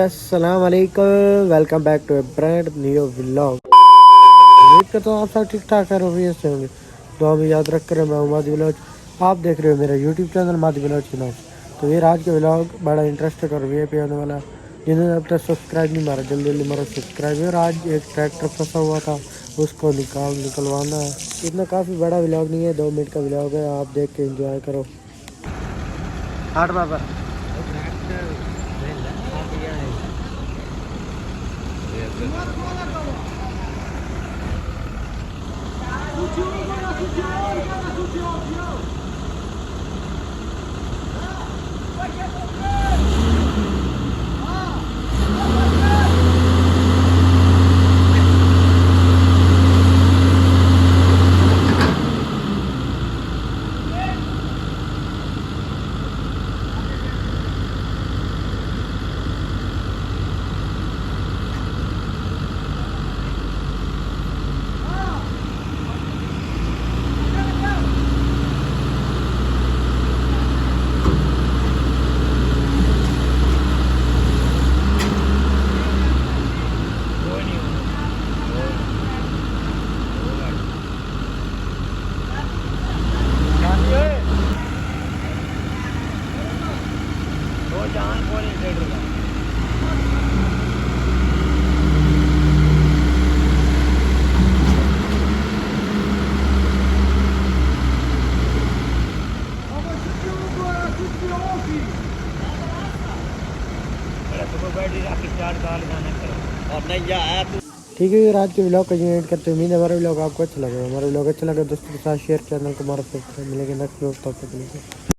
अस्सलाम वालेकुम, welcome back to a brand new vlog. उम्मीद करता हूँ आप सब ठीक ठाक है, रवैये से होंगे। दुआ में याद रख कर मैं मादी व्लॉग, आप देख रहे हो मेरा यूट्यूब चैनल मादी व्लॉग के नाम। तो ये आज का व्लॉग बड़ा इंटरेस्टिंग और वीआईपी होने वाला है। जिन्होंने अब तक सब्सक्राइब नहीं मारा, जल्दी जल्दी मारो सब्सक्राइब। और आज एक ट्रैक्टर फंसा हुआ था, उसको निकलवाना है। इतना काफ़ी बड़ा व्लॉग नहीं है, 2 मिनट का व्लॉग है, आप देख के इंजॉय करो। हाट बाबा ठीक है। ये आज के व्लॉग का एंड करते हैं। उम्मीद है हमारा व्लॉग आपको अच्छा लगा। हमारा व्लॉग अच्छा लगा दोस्तों के साथ शेयर, चैनल को हमारा सब्सक्राइब। मिलेंगे नेक्स्ट व्लॉग, तब तक के लिए।